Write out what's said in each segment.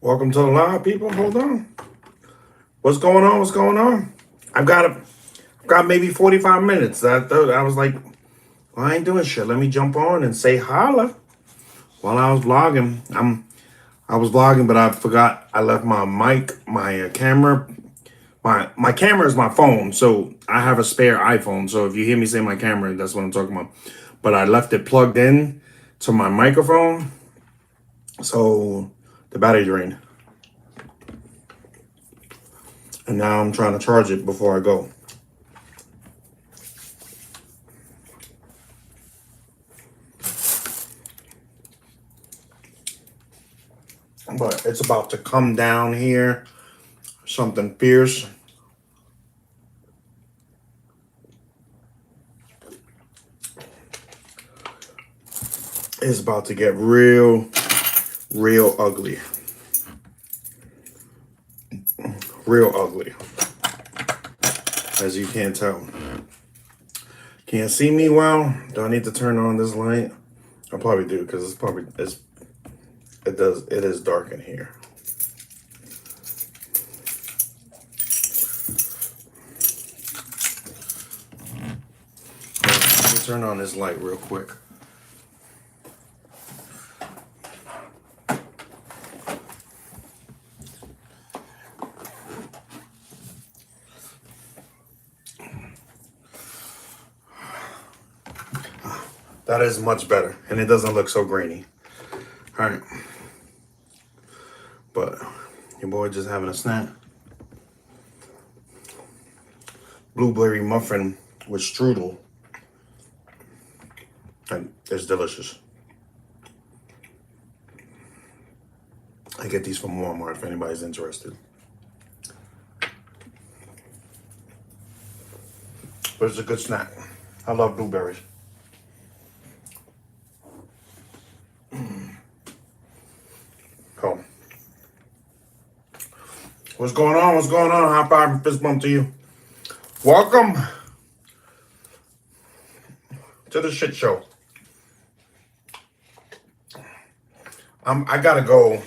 Welcome to the live, people. Hold on. What's going on? What's going on? I've got maybe 45 minutes. I was like, well, I ain't doing shit. Let me jump on and say holla while I was vlogging. I was vlogging, but I forgot I left my mic, my camera. My camera is my phone, so I have a spare iPhone. So if you hear me say my camera, that's what I'm talking about. But I left it plugged in to my microphone, so the battery drained. And now I'm trying to charge it before I go. But it's about to come down here. Something fierce. It's about to get real ugly. Real ugly. As you can tell. Can't see me well. Do I need to turn on this light? I probably do, because it is dark in here. Let me turn on this light real quick. That is much better, and it doesn't look so grainy. All right. But your boy just having a snack. Blueberry muffin with strudel. And it's delicious. I get these from Walmart if anybody's interested. But it's a good snack. I love blueberries. Oh. What's going on? What's going on? High five and fist bump to you. Welcome to the shit show. I gotta go.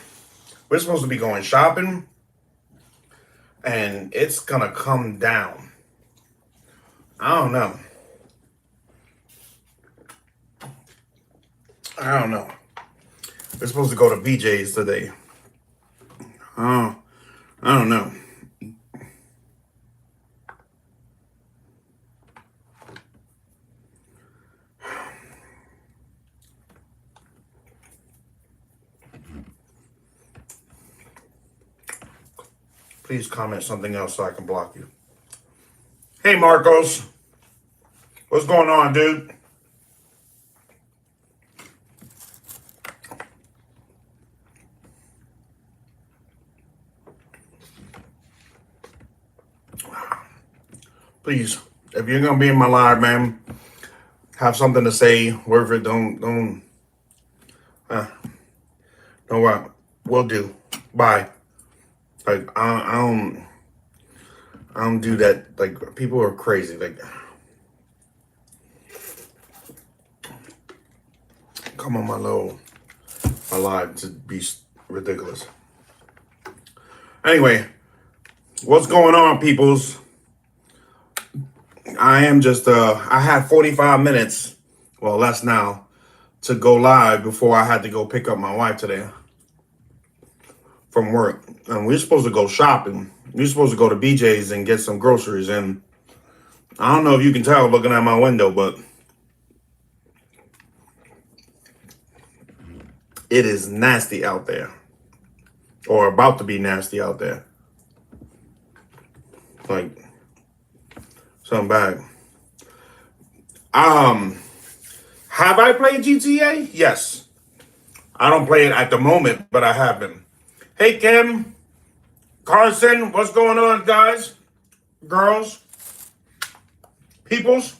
We're supposed to be going shopping, and it's gonna come down. I don't know. We're supposed to go to BJ's today. I don't know. Please comment something else so I can block you. Hey, Marcos. What's going on, dude? Please, if you're gonna be in my live, man, have something to say. Wherever it don't what we'll do. Bye. Like I don't do that. Like, people are crazy. Like, come on my live to be ridiculous. Anyway, what's going on, peoples? I am just I had 45 minutes, well, less now, to go live before I had to go pick up my wife today from work. And we're supposed to go shopping. We're supposed to go to BJ's and get some groceries. And I don't know if you can tell looking at my window, but it is nasty out there. Or about to be nasty out there. Like, something bad. Have I played GTA? Yes. I don't play it at the moment, but I have been. Hey, Kim, Carson, what's going on, guys, girls, peoples?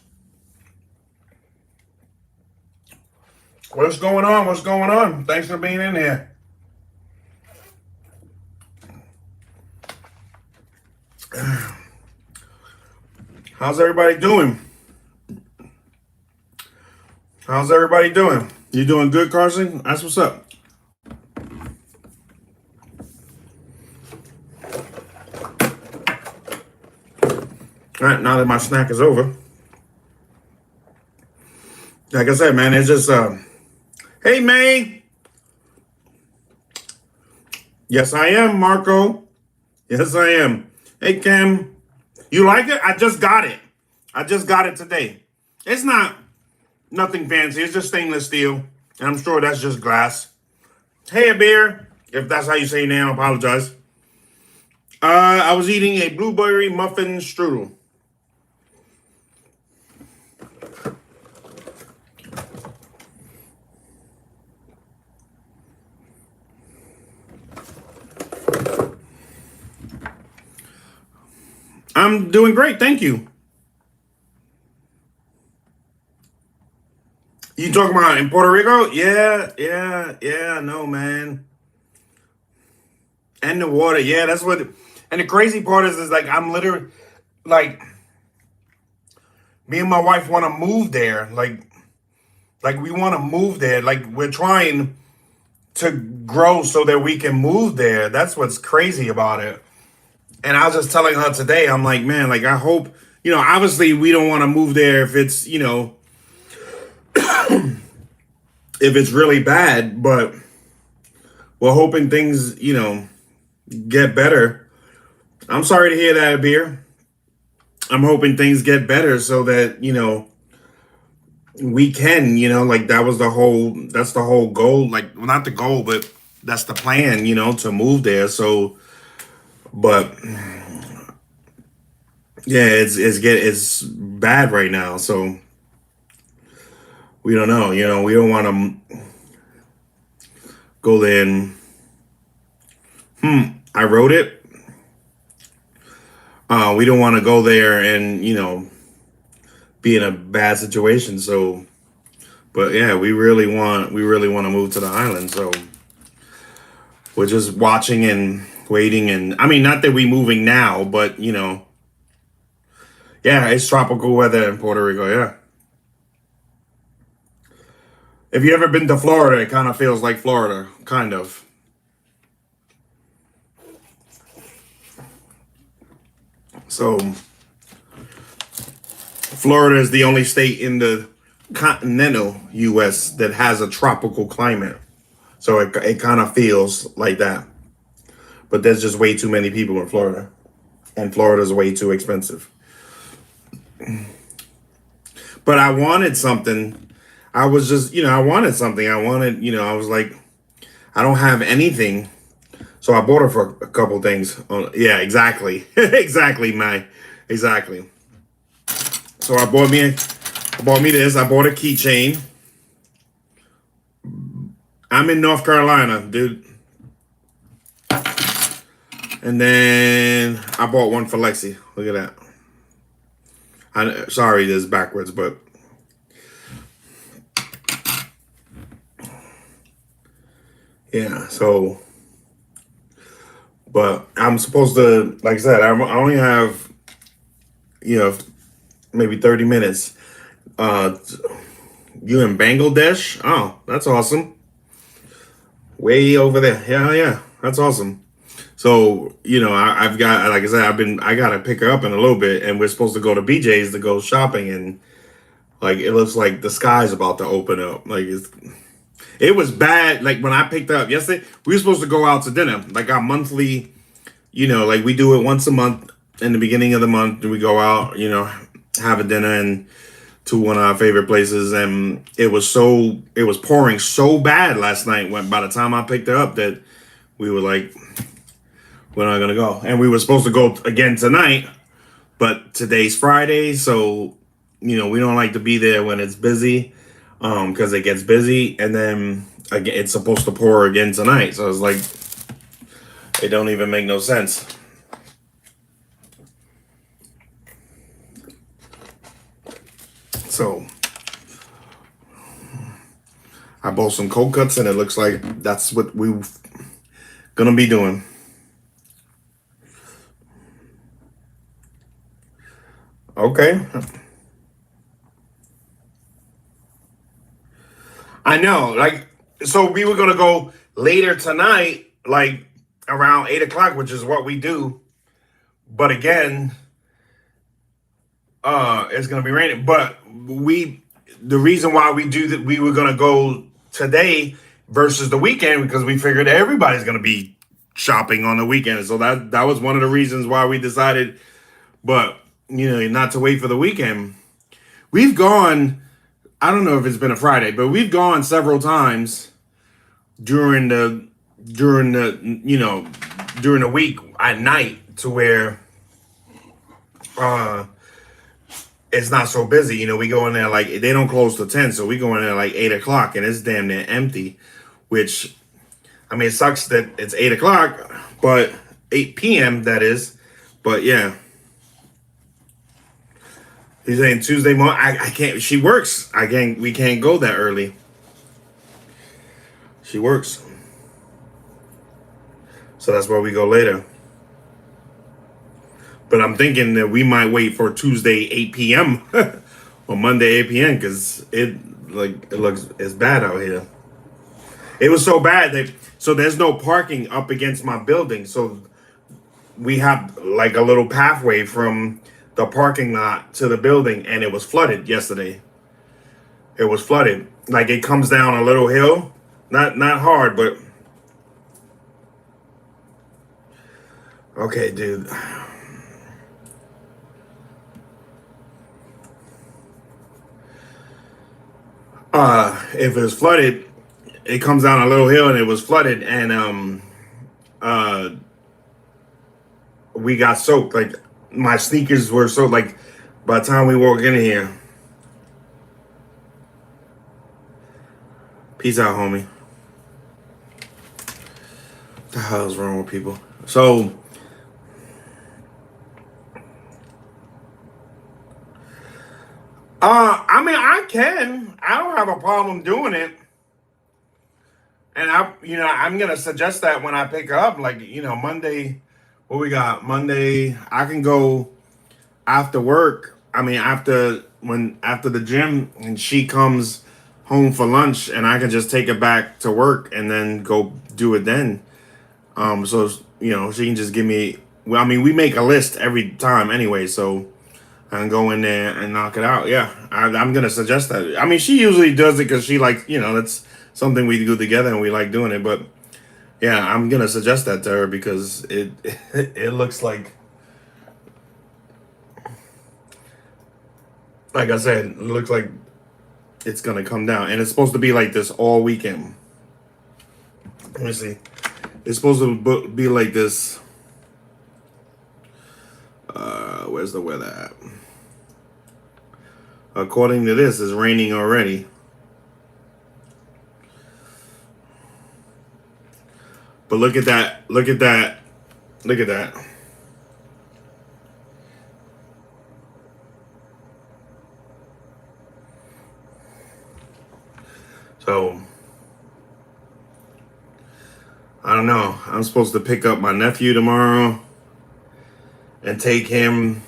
What's going on? What's going on? Thanks for being in here. How's everybody doing? How's everybody doing? You doing good, Carson? That's what's up. All right, now that my snack is over, like I said, man, it's just hey May. Yes, I am, Marco. Yes, I am. Hey Kim. You like it? I just got it. I just got it today. It's not nothing fancy. It's just stainless steel. And I'm sure that's just glass. Hey, a beer. If that's how you say your name, I apologize. I was eating a blueberry muffin strudel. I'm doing great, thank you. You talking about in Puerto Rico? Yeah, no, man. And the water, yeah, that's what. And the crazy part is like I'm literally like me and my wife want to move there, like we want to move there, like we're trying to grow so that we can move there. That's what's crazy about it. And I was just telling her today, I'm like, man, like I hope, obviously we don't want to move there if it's, if it's really bad, but we're hoping things, get better. I'm sorry to hear that, Beer. I'm hoping things get better so that, we can, like that's the whole goal. Like, well, not the goal, but that's the plan, to move there. So, but yeah, it's bad right now. So we don't know, we don't want to go there and, I wrote it. We don't want to go there and, be in a bad situation. So, but yeah, we really want to move to the island. So we're just watching and waiting. And I mean, not that we moving now, but yeah, it's tropical weather in Puerto Rico. Yeah. If you ever been to Florida, it kind of feels like Florida, kind of. So Florida is the only state in the continental U.S. that has a tropical climate. So it kind of feels like that. But there's just way too many people in Florida. And Florida's way too expensive. But I wanted something. I was just, I wanted something. I I was like, I don't have anything. So I bought her for a couple things. Yeah, exactly. Exactly, Mai. Exactly. So I bought me this. I bought a keychain. I'm in North Carolina, dude. And then I bought one for Lexi. Look at that. Sorry, this is backwards, but yeah. So, but I'm supposed to, like I said, I only have, maybe 30 minutes. You in Bangladesh? Oh, that's awesome. Way over there. Yeah, that's awesome. So, I've got, like I said, I got to pick her up in a little bit, and we're supposed to go to BJ's to go shopping, and like, it looks like the sky's about to open up. Like, it was bad. Like, when I picked her up yesterday, we were supposed to go out to dinner, like our monthly, like we do it once a month in the beginning of the month. We go out, have a dinner and to one of our favorite places. And it was pouring so bad last night when by the time I picked her up that we were like, we're not going to go. And we were supposed to go again tonight, but today's Friday. So, we don't like to be there when it's busy, because it gets busy. And then again, it's supposed to pour again tonight. So it's like, it don't even make no sense. So I bought some cold cuts, and it looks like that's what we're gonna be doing. Okay. I know, like, so we were gonna go later tonight, like around 8 o'clock, which is what we do. But again, It's gonna be raining. But the reason why we do that, we were gonna go today versus the weekend because we figured everybody's gonna be shopping on the weekend. So that was one of the reasons why we decided. But not to wait for the weekend. We've gone. I don't know if it's been a Friday, but we've gone several times during the during the during the week at night to where uh it's not so busy. We go in there like they don't close till 10, so we go in there like 8 o'clock and it's damn near empty. Which I mean, it sucks that it's 8 o'clock, but 8 p.m. that is. But yeah, he's saying Tuesday morning. I can't. She works. I can't. We can't go that early. She works, so that's why we go later. But I'm thinking that we might wait for Tuesday 8 p.m. or Monday 8 p.m. because it's bad out here. It was so bad that so there's no parking up against my building, so we have like a little pathway from the parking lot to the building, and it was flooded yesterday. It was flooded, like it comes down a little hill, not hard, but okay, dude. If it was flooded, it comes down a little hill and it was flooded, and uh we got soaked. Like my sneakers were soaked. Like by the time we walk in here. Peace out, homie. What the hell is wrong with people? So I mean I don't have a problem doing it. And I'm gonna suggest that when I pick her up, like, Monday, what we got? Monday, I can go after work. I mean, after the gym, and she comes home for lunch, and I can just take her back to work and then go do it then. So she can just give me. Well, I mean, we make a list every time anyway, so I can go in there and knock it out. Yeah, I'm gonna suggest that. I mean, she usually does it because she like that's something we do together and we like doing it. But yeah, I'm gonna suggest that to her because it it looks like I said, it looks like it's gonna come down, and it's supposed to be like this all weekend. Let me see. It's supposed to be like this. Where's the weather at? According to this, it's raining already. But look at that. Look at that. Look at that. So, I don't know. I'm supposed to pick up my nephew tomorrow and take him.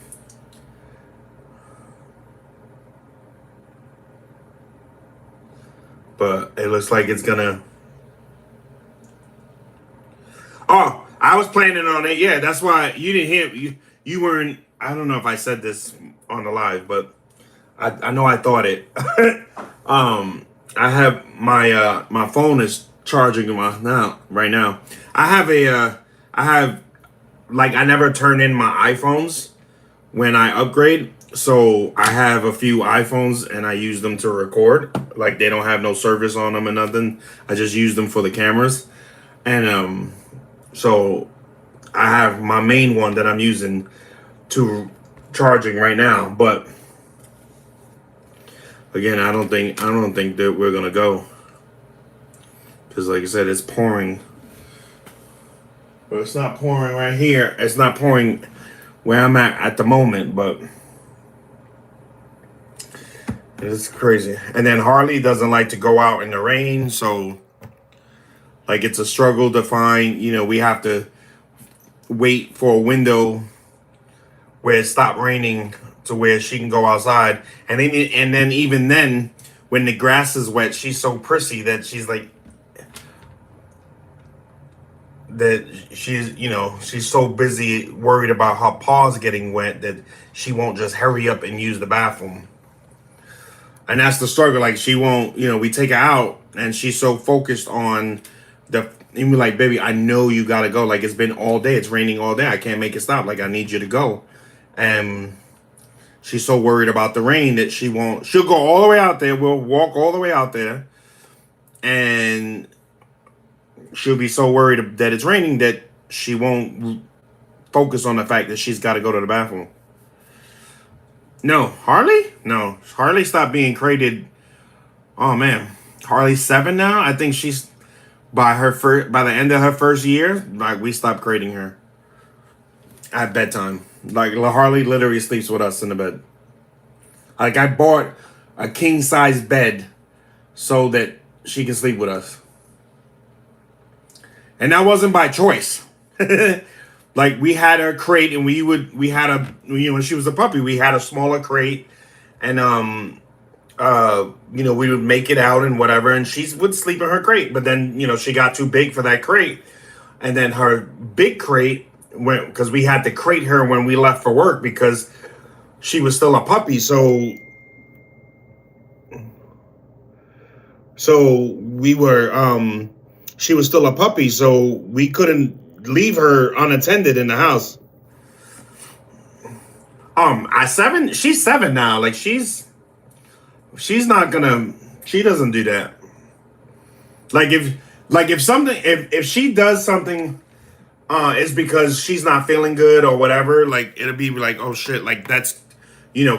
But it looks like it's gonna. Oh, I was planning on it. Yeah, that's why you didn't hear. You weren't. I don't know if I said this on the live, but I know I thought it. I have my phone is charging right now. I have like I never turn in my iPhones when I upgrade. So I have a few iPhones and I use them to record. Like they don't have no service on them or nothing. I just use them for the cameras. And so I have my main one that I'm using to charging right now. But again, I don't think that we're gonna go. Because like I said, it's pouring. But it's not pouring right here. It's not pouring where I'm at the moment, but it's crazy. And then Harley doesn't like to go out in the rain, so like it's a struggle to find, we have to wait for a window where it stopped raining to where she can go outside. And then even then, when the grass is wet, she's so prissy that she's like, that she's so busy worried about her paws getting wet that she won't just hurry up and use the bathroom. And that's the struggle. Like she won't, we take her out and she's so focused on even like, baby, I know you gotta go. Like it's been all day. It's raining all day. I can't make it stop. Like I need you to go. And she's so worried about the rain that she'll go all the way out there. We'll walk all the way out there. And she'll be so worried that it's raining that she won't focus on the fact that she's got to go to the bathroom. No, Harley? No, Harley stopped being crated. Oh man, Harley's 7 now. I think she's by the end of her first year, like we stopped crating her at bedtime. Like Harley literally sleeps with us in the bed. Like I bought a king size bed so that she can sleep with us. And that wasn't by choice. Like we had a crate and when she was a puppy, we had a smaller crate and we would make it out and whatever, and she would sleep in her crate. But then, she got too big for that crate. And then her big crate went, because we had to crate her when we left for work because she was still a puppy. So we were she was still a puppy, so we couldn't leave her unattended in the house. At 7, she's 7 now. Like she's not gonna. She doesn't do that. If she does something, it's because she's not feeling good or whatever. Like it'll be like, oh shit, like that's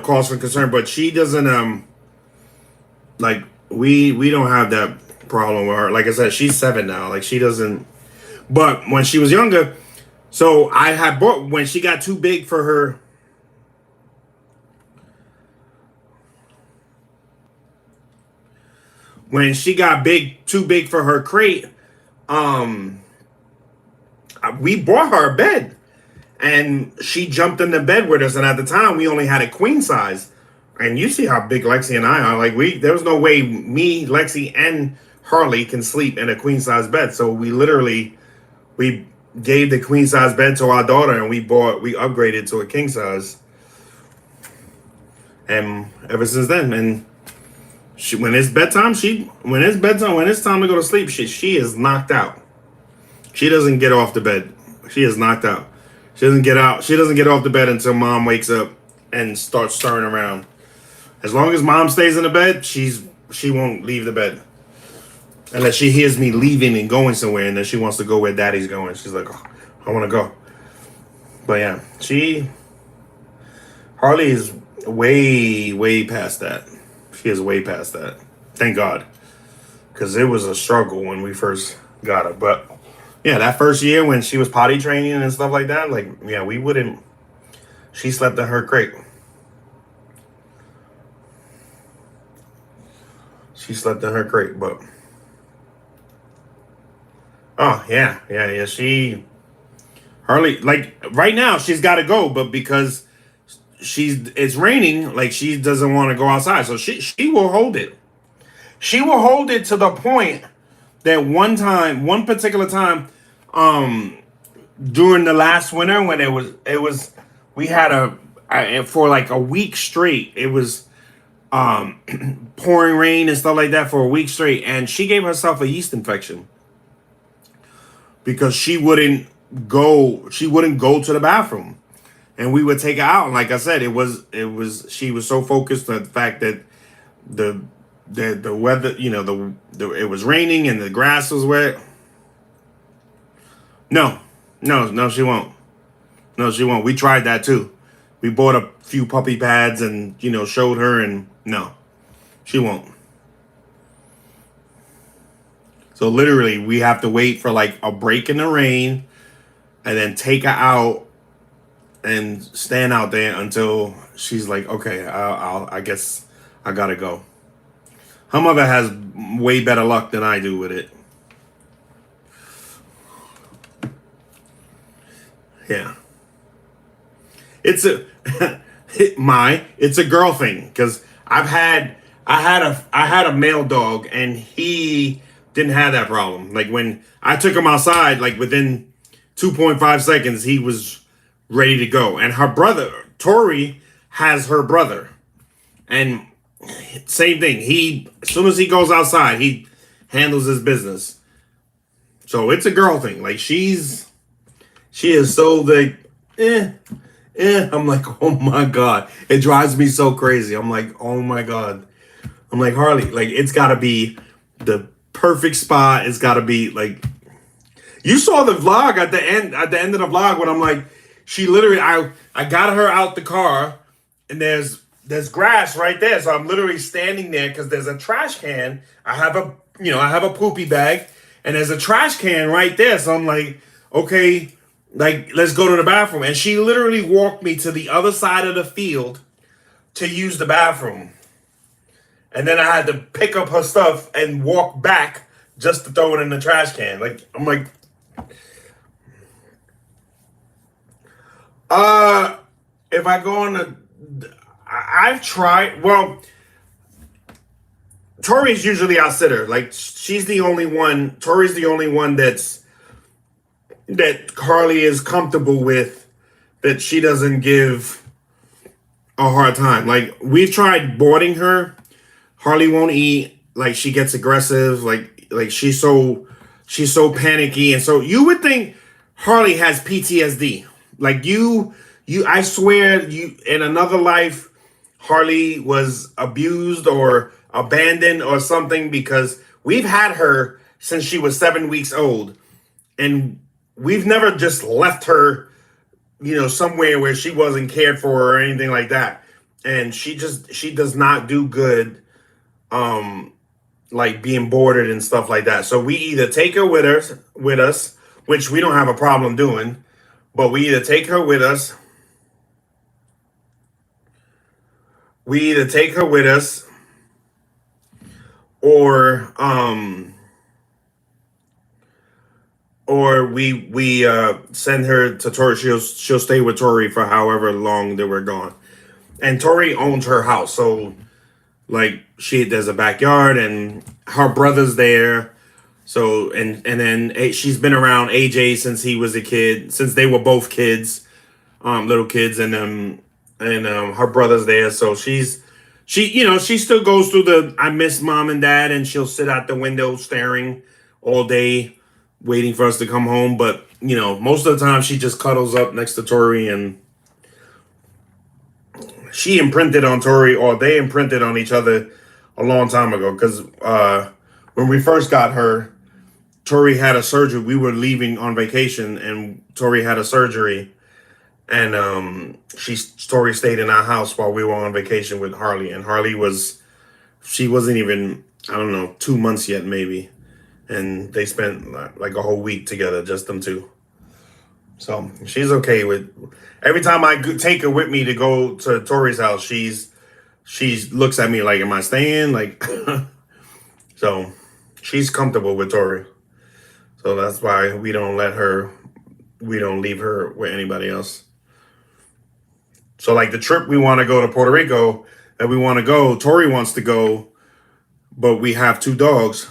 cause for concern. But she doesn't. Like we don't have that problem with her. Like I said, she's 7 now. Like she doesn't. But when she was younger, so I had bought when she got too big for her. When she got too big for her crate, we bought her a bed, and she jumped in the bed with us. And at the time, we only had a queen size. And you see how big Lexi and I are. Like there was no way me, Lexi, and Harley can sleep in a queen size bed. So we gave the queen size bed to our daughter, and we upgraded to a king size. And ever since then, and when it's bedtime, when it's time to go to sleep, she is knocked out. She doesn't get off the bed. She is knocked out. She doesn't get out. She doesn't get off the bed until mom wakes up and starts stirring around. As long as mom stays in the bed, she won't leave the bed. Unless she hears me leaving and going somewhere, and then she wants to go where daddy's going. She's like, oh, I want to go. But yeah, Harley is way, way past that. She is way past that. Thank God. Because it was a struggle when we first got her. But yeah, that first year when she was potty training and stuff like that, she slept in her crate. She slept in her crate, but oh yeah. Harley, like right now she's got to go, but because it's raining, like she doesn't want to go outside, so she will hold it. She will hold it to the point that one particular time, during the last winter when we had for like a week straight, it was pouring rain and stuff like that for a week straight, and she gave herself a yeast infection because she wouldn't go to the bathroom, and we would take her out. And like I said, she was so focused on the fact that the weather, it was raining and the grass was wet. No, she won't. No, she won't. We tried that too. We bought a few puppy pads and showed her, and no, she won't. So literally, we have to wait for like a break in the rain, and then take her out and stand out there until she's like, okay, I guess I gotta go. Her mother has way better luck than I do with it. Yeah. It's a girl thing, because I had a male dog, and he didn't have that problem. Like when I took him outside, like within 2.5 seconds, he was ready to go. And her brother, Tori, has her brother. And same thing. As soon as he goes outside, he handles his business. So it's a girl thing. Like she is so like, I'm like, oh my God. It drives me so crazy. I'm like, oh my God. I'm like, Harley, like it's gotta be the perfect spot. It's gotta be like, you saw the vlog at the end of the vlog when I'm like, she literally, I got her out the car and there's grass right there. So I'm literally standing there because there's a trash can. I have a poopy bag and there's a trash can right there. So I'm like, okay, like, let's go to the bathroom. And she literally walked me to the other side of the field to use the bathroom. And then I had to pick up her stuff and walk back just to throw it in the trash can. Like, I'm like, if I go on I've tried, well, Tori's usually our sitter. Like, Tori's the only one that Carly is comfortable with, that she doesn't give a hard time. Like, we've tried boarding her. Harley won't eat. Like, she gets aggressive. Like she's so panicky. And so you would think Harley has PTSD. Like I swear you, in another life, Harley was abused or abandoned or something, because we've had her since she was 7 weeks old. And we've never just left her, somewhere where she wasn't cared for or anything like that. And she does not do good, like being boarded and stuff like that. So we either take her with us, which we don't have a problem doing, but we either take her with us, or we send her to Tori. She'll stay with Tori for however long that we're gone. And Tori owns her house, so like there's a backyard and her brother's there. So and then she's been around AJ since he was a kid, since they were both kids, little kids, and her brother's there. So she still goes through the I miss mom and dad, and she'll sit out the window staring all day, waiting for us to come home. But most of the time she just cuddles up next to Tori, and she imprinted on Tori, or they imprinted on each other a long time ago. Because when we first got her, Tori had a surgery. We were leaving on vacation, and Tori had a surgery. And Tori stayed in our house while we were on vacation with Harley. And Harley she wasn't even, I don't know, 2 months yet, maybe. And they spent like a whole week together, just them two. So she's okay with, every time I take her with me to go to Tori's house, she looks at me like, am I staying? Like, so she's comfortable with Tori. So that's why we don't leave her with anybody else. So like the trip we want to go to Puerto Rico, Tori wants to go, but we have 2 dogs.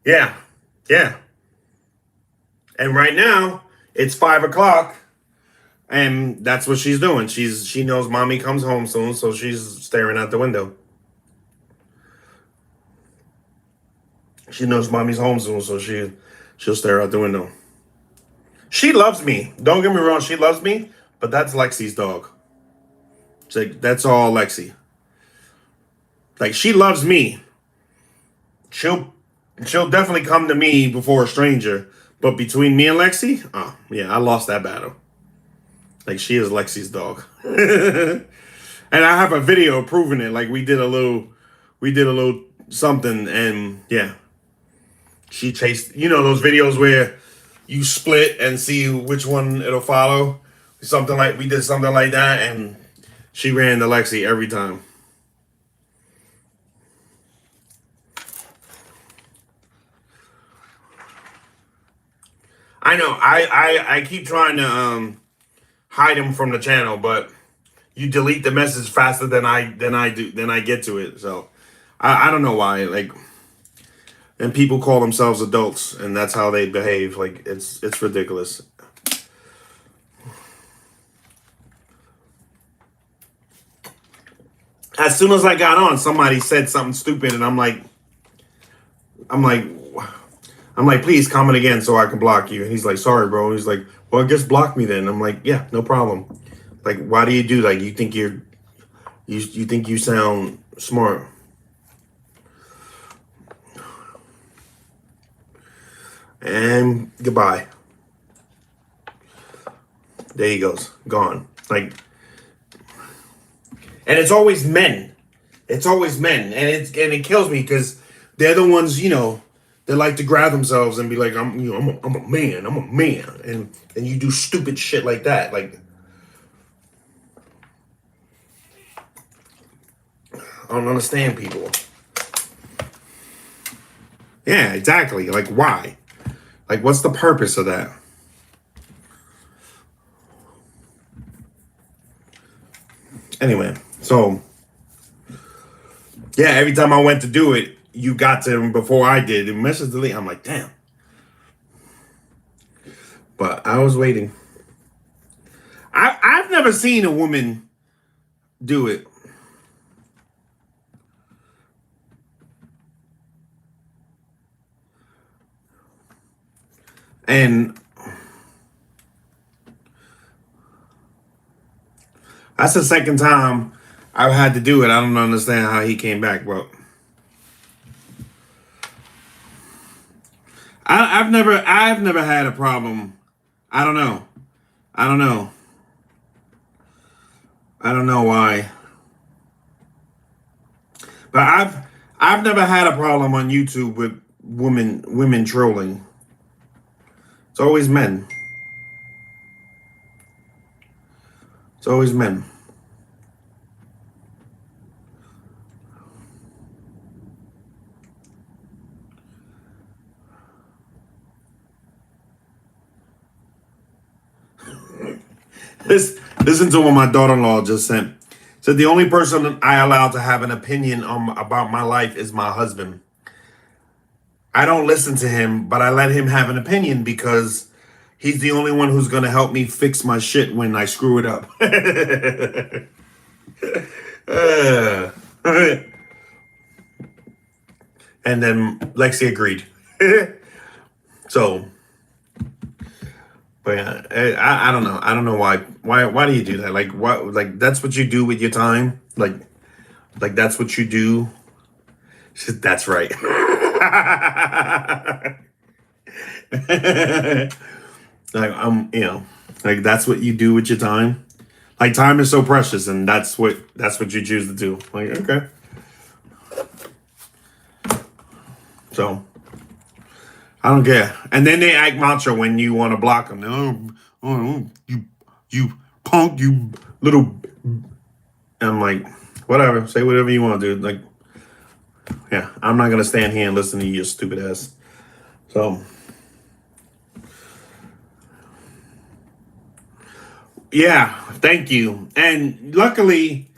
Yeah. And right now it's 5 o'clock, and that's what she's doing. She knows mommy comes home soon, so she's staring out the window. She knows mommy's home soon, so she'll stare out the window. She loves me. Don't get me wrong, she loves me, but that's Lexi's dog. It's like, that's all Lexi. Like, she loves me. She'll definitely come to me before a stranger. But between me and Lexi, oh yeah, I lost that battle. Like, she is Lexi's dog. And I have a video proving it. Like, we did a little something, and yeah. She chased, those videos where you split and see which one it'll follow. We did something like that, and she ran to Lexi every time. I know. I keep trying to hide him from the channel, but you delete the message faster than I get to it. So I don't know why. Like, and people call themselves adults, and that's how they behave. Like it's ridiculous. As soon as I got on, somebody said something stupid, and I'm like, please comment again so I can block you. And he's like, sorry, bro. And he's like, well, just block me then. I'm like, yeah, no problem. Like, why do you do that? You think you think you sound smart. And goodbye. There he goes, gone. Like, and it's always men. It's always men, and it kills me because they're the ones, they like to grab themselves and be like, I'm a man, and you do stupid shit like that. Like, I don't understand people. Yeah, exactly. Like, why? Like, what's the purpose of that? Anyway, so yeah, every time I went to do it, you got to him before I did. And message delete. I'm like, damn. But I was waiting. I've never seen a woman do it. And that's the second time I've had to do it. I don't understand how he came back, but I've never had a problem. I don't know. I don't know why. But I've never had a problem on YouTube with women trolling. It's always men. It's always men. Listen to what my daughter-in-law just sent. Said the only person I allow to have an opinion about my life is my husband. I don't listen to him, but I let him have an opinion because he's the only one who's going to help me fix my shit when I screw it up. And then Lexi agreed. So, but yeah, I don't know. I don't know why. Why do you do that? Like what? Like that's what you do with your time. Like that's what you do. She said, that's right. Like like that's what you do with your time. Like time is so precious, and that's what you choose to do. Like okay. So I don't care. And then they act macho when you want to block them. Oh, you punk, you little. I'm like, whatever. Say whatever you want to do. Like, yeah, I'm not gonna stand here and listen to your stupid ass. So, yeah, thank you. And luckily,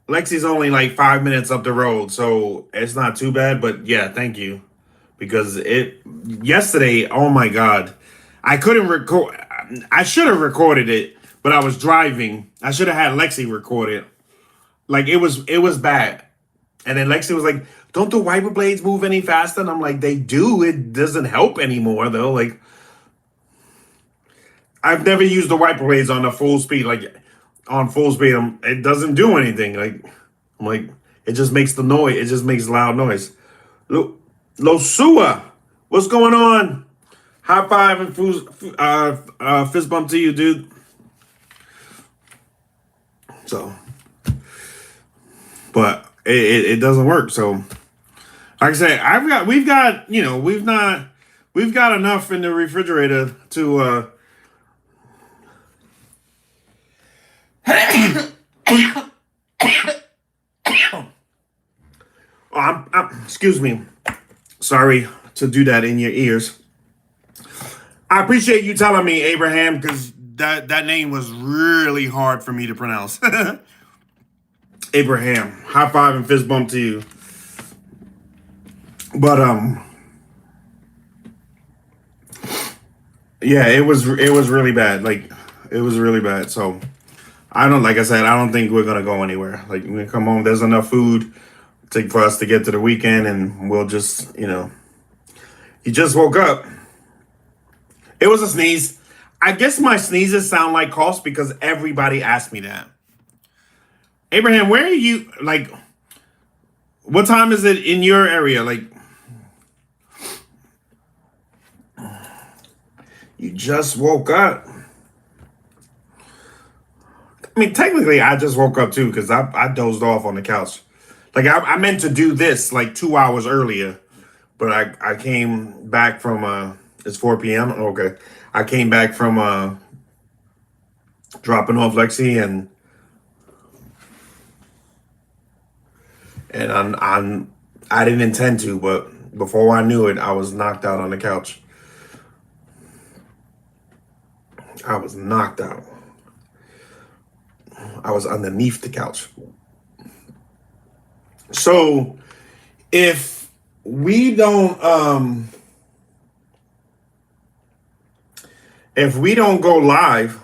Lexi's only like 5 minutes up the road, so it's not too bad. But yeah, thank you. Because yesterday, oh my God, I couldn't record. I should have recorded it, but I was driving. I should have had Lexi record it. Like it was bad. And then Lexi was like, don't the wiper blades move any faster? And I'm like, they do. It doesn't help anymore though. Like I've never used the wiper blades on the full speed. Like on full speed, it doesn't do anything. Like I'm like, it just makes the noise. It just makes loud noise. Look. Losua, what's going on? High five and fist bump to you, dude. So, but it doesn't work. So, like I said, we've got enough in the refrigerator to. Excuse me. Sorry to do that in your ears. I appreciate you telling me, Abraham, because that name was really hard for me to pronounce. Abraham, high five and fist bump to you. But Yeah, it was really bad. Like it was really bad. So I don't like I said, I don't think we're gonna go anywhere. Like when we come home, there's enough food for us to get to the weekend, and we'll just he just woke up. It was a sneeze. I guess my sneezes sound like coughs because everybody asked me that. Abraham, where are you? Like, what time is it in your area? Like, you just woke up. I mean, technically, I just woke up too because I dozed off on the couch. Like, I meant to do this like 2 hours earlier, but I came back from it's 4 p.m. Okay, I came back from dropping off Lexi and I didn't intend to, but before I knew it, I was knocked out on the couch. I was knocked out. I was underneath the couch. So if we don't go live,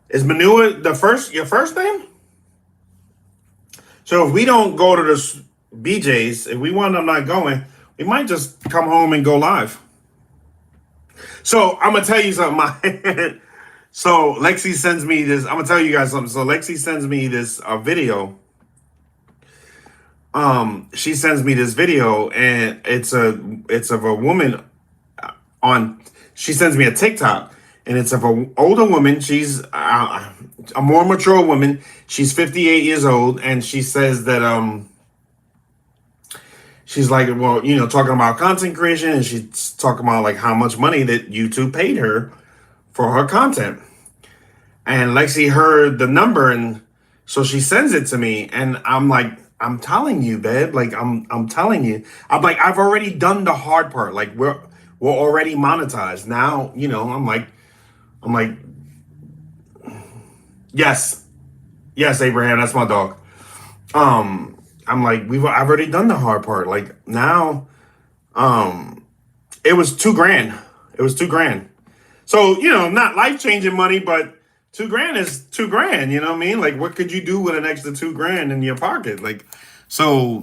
is Manua your first name? So if we don't go to the BJ's, if we wind up not going, we might just come home and go live. So I'm gonna tell you something. So Lexi sends me this. I'm gonna tell you guys something. So Lexi sends me this video. She sends me this video, and it's of a woman on. She sends me a TikTok, and it's of an older woman. She's a more mature woman. She's 58 years old, and she says that she's like, well, talking about content creation, and she's talking about like how much money that YouTube paid her for her content. And Lexi heard the number, and so she sends it to me, and I'm like, I'm telling you, babe, like I'm telling you, I'm like, I've already done the hard part. Like we're already monetized now. I'm like, yes, Abraham, that's my dog. I'm like, I've already done the hard part. Like now, it was $2,000. It was $2,000. So, not life-changing money, but $2,000 is $2,000. You know what I mean? Like, what could you do with an extra $2,000 in your pocket? Like, so,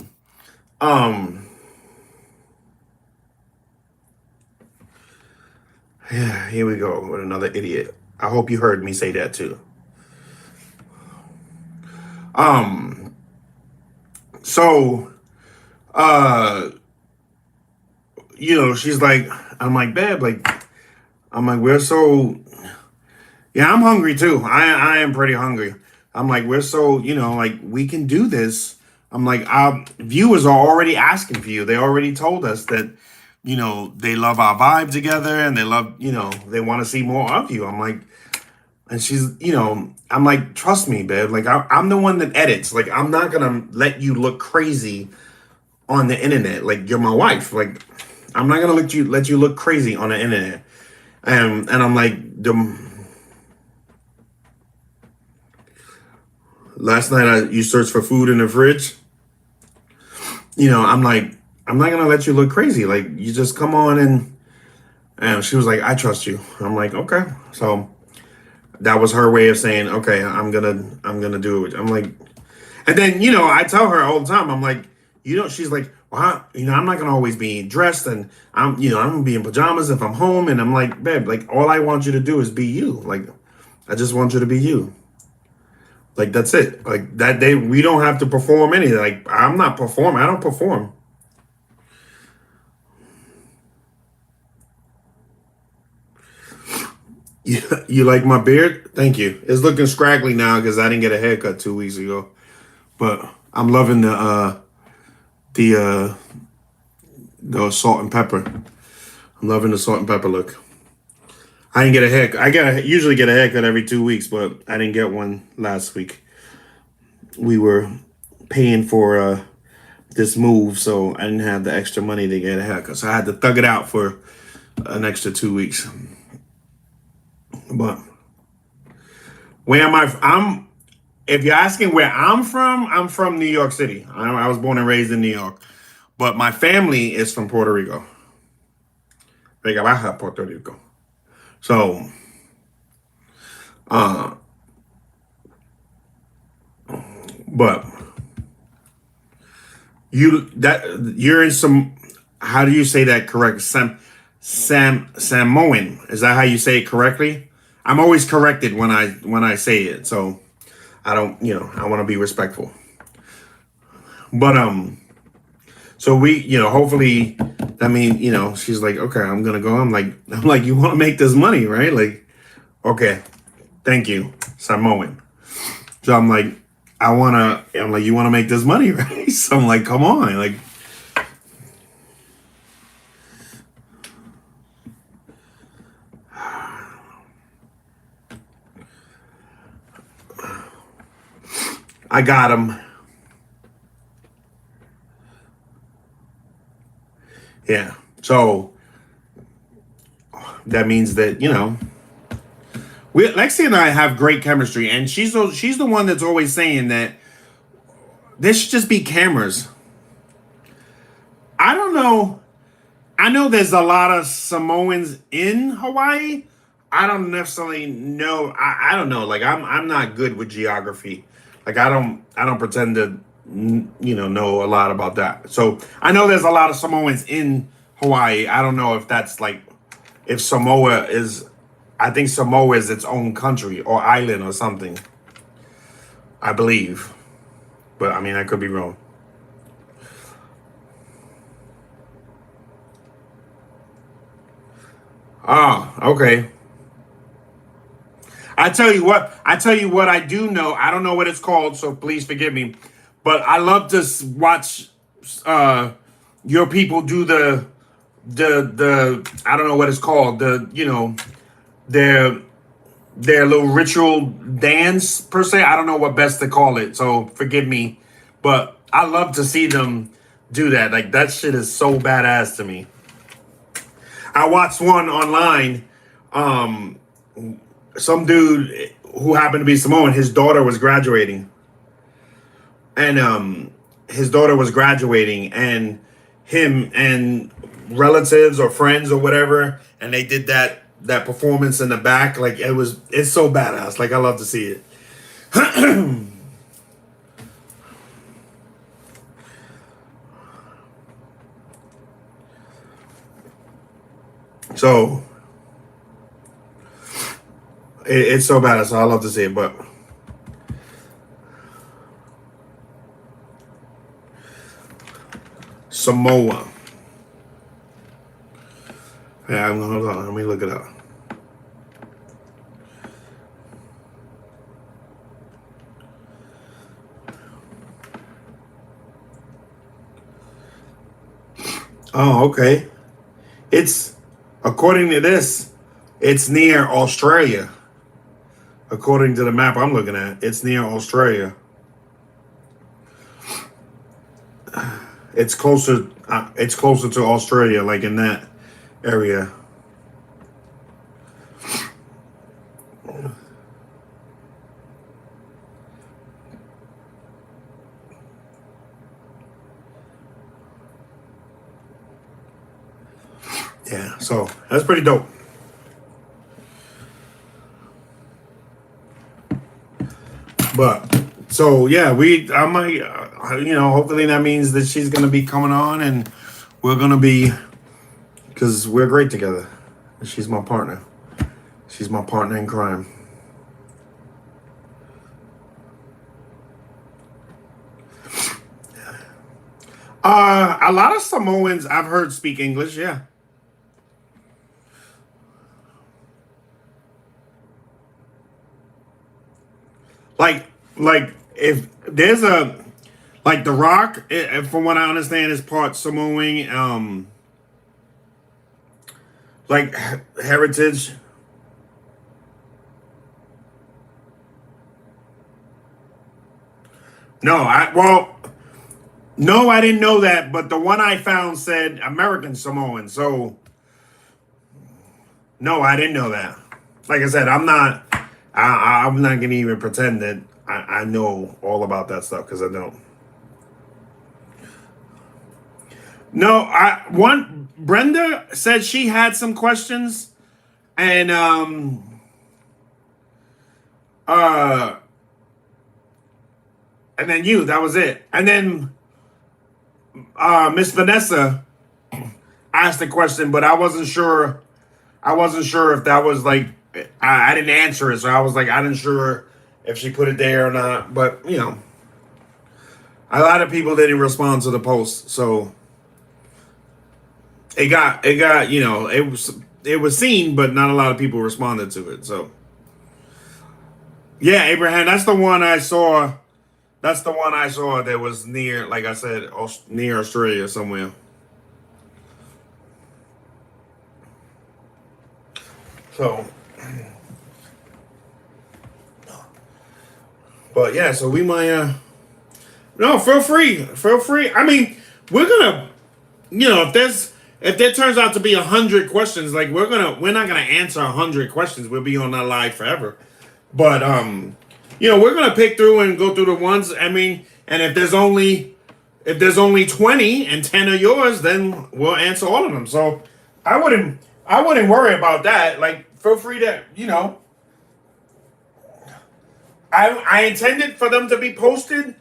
yeah, here we go with another idiot. I hope you heard me say that too. So, she's like, I'm like, babe, like, I'm like, yeah, I'm hungry too. I am pretty hungry. I'm like, we're so, like, we can do this. I'm like, our viewers are already asking for you. They already told us that, they love our vibe together and they love, they want to see more of you. I'm like, and she's, I'm like, trust me, babe. Like, I'm the one that edits. Like, I'm not going to let you look crazy on the internet. Like, you're my wife. Like, I'm not going to let you look crazy on the internet. And I'm like, last night you searched for food in the fridge. I'm like, I'm not going to let you look crazy. Like, you just come on and she was like, I trust you. I'm like, okay. So that was her way of saying, okay, I'm gonna do it. I'm like, and then I tell her all the time, I'm like, she's like, well, I'm not gonna always be dressed, and I'm gonna be in pajamas if I'm home, and I'm like, babe, like all I want you to do is be you. Like, I just want you to be you. Like that's it. Like that day, we don't have to perform anything. Like I'm not performing. I don't perform. You like my beard? Thank you. It's looking scraggly now because I didn't get a haircut 2 weeks ago. But I'm loving the salt and pepper. I'm loving the salt and pepper look. I didn't get a haircut. Usually get a haircut every 2 weeks, but I didn't get one last week. We were paying for this move, so I didn't have the extra money to get a haircut. So I had to thug it out for an extra 2 weeks. But where am I? If you're asking where I'm from New York City. I was born and raised in New York, but my family is from Puerto Rico. Vega Baja, Puerto Rico. So, uh, but you're in some. How do you say that correct? Samoan. Is that how you say it correctly? I'm always corrected when I say it, so I don't. I want to be respectful. But so hopefully, I mean, she's like, okay, I'm gonna go. I'm like, you want to make this money, right? Like, okay, thank you, Samoan. So I'm like, you want to make this money, right? So I'm like, come on, like, I got him. Yeah. So that means that, Lexi and I have great chemistry, and she's the one that's always saying that there should just be cameras. I don't know. I know there's a lot of Samoans in Hawaii. I don't necessarily know. I don't know. Like I'm not good with geography. Like I don't pretend to know a lot about that. So I know there's a lot of Samoans in Hawaii. I don't know if that's like if Samoa is. I think Samoa is its own country or island or something. I believe, but I mean I could be wrong. Ah, okay. I tell you what I do know. I don't know what it's called, so please forgive me. But I love to watch uh your people do the I don't know what it's called. Their their little ritual dance per se. I don't know what best to call it, so forgive me. But I love to see them do that. Like that shit is so badass to me. I watched one online. Um some dude who happened to be Samoan, his daughter was graduating, and his daughter was graduating, and him and relatives or friends or whatever, and they did that performance in the back. Like it's so badass. Like I love to see it. So it's so badass. So I love to see it. But Samoa. Yeah, hold on. Let me look it up. Oh, okay. It's according to this, it's near Australia. According to the map I'm looking at, it's near Australia. It's closer. It's closer to Australia, like in that area. Yeah, so that's pretty dope. But so yeah, I might, hopefully that means that she's gonna be coming on, and we're gonna be, because we're great together. She's my partner. She's my partner in crime. A lot of Samoans I've heard speak English. Yeah, like like if there's a like the Rock, from what I understand, is part Samoan. Like heritage. No, no, I didn't know that, but the one I found said American Samoan. So no, I didn't know that. Like I said, I'm not gonna even pretend that I know all about that stuff because I don't. No, Brenda said she had some questions, and uh and then you, that was it. And then Miss Vanessa asked a question, but I wasn't sure. I wasn't sure if that was like I didn't answer it, so I was like I didn't sure if she put it there or not. But you know, a lot of people didn't respond to the post, so it got you know it was seen, but not a lot of people responded to it. So yeah, Abraham, that's the one I saw. That's the one I saw that was near, like I said, near Australia somewhere. So, but yeah, so we might. No, feel free, feel free. I mean, we're gonna, you know, if there turns out to be 100 questions, like we're not gonna answer 100 questions. We'll be on that live forever. But you know, we're gonna pick through and go through the ones. I mean, and if there's only 20 and 10 are yours, then we'll answer all of them. So I wouldn't worry about that. Like, feel free to, you know, I intended for them to be posted.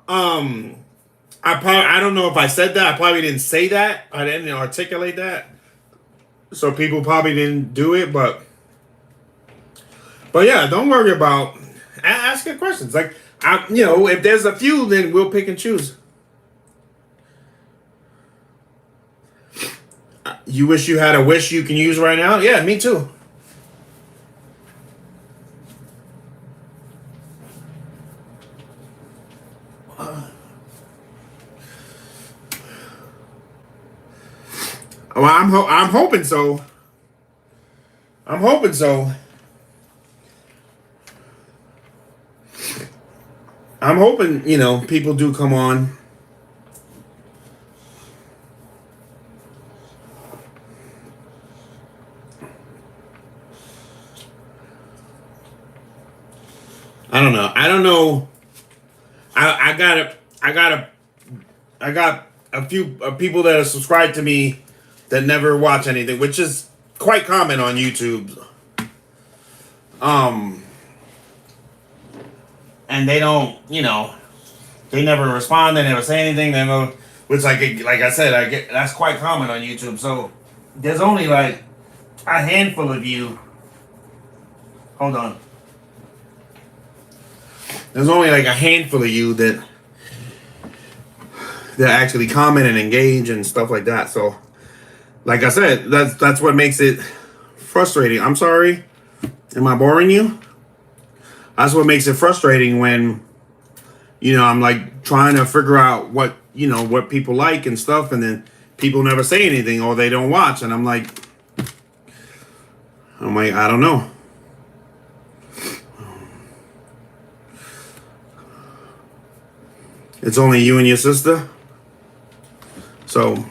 I don't know if I said that. I probably didn't say that. I didn't articulate that. So people probably didn't do it, but yeah, don't worry about asking questions. Like, you know, if there's a few, then we'll pick and choose. You wish you had a wish you can use right now? Yeah, me too. Well, I'm hoping so. I'm hoping so. I'm hoping, you know, people do come on. I don't know. I don't know. I got a few people that are subscribed to me that never watch anything, which is quite common on YouTube. And they don't, you know, they never respond, they never say anything, they know, which like I said, I get that's quite common on YouTube. So there's only like a handful of you. Hold on. There's only like a handful of you that actually comment and engage and stuff like that. So, like I said, that's what makes it frustrating. I'm sorry. Am I boring you? That's what makes it frustrating when, you know, I'm like trying to figure out what, you know, what people like and stuff, and then people never say anything or they don't watch, and I'm like, I don't know. It's only you and your sister. So,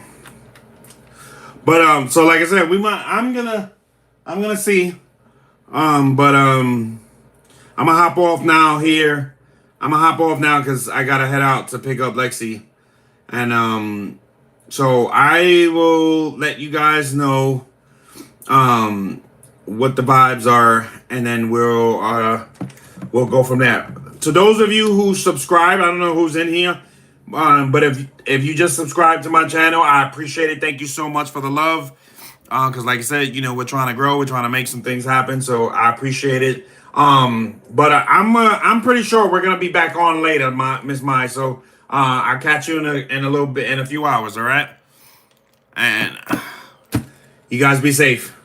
but so like I said, I'm gonna see. I'm gonna hop off now here. I'm gonna hop off now because I gotta head out to pick up Lexi, and so I will let you guys know what the vibes are, and then we'll go from there. To those of you who subscribe, I don't know who's in here, but if you just subscribe to my channel, I appreciate it. Thank you so much for the love. Because like I said, you know, we're trying to grow, we're trying to make some things happen, so I appreciate it. But I'm pretty sure we're gonna be back on later, Miss Mai. So I'll catch you in a little bit, in a few hours. All right, and you guys be safe.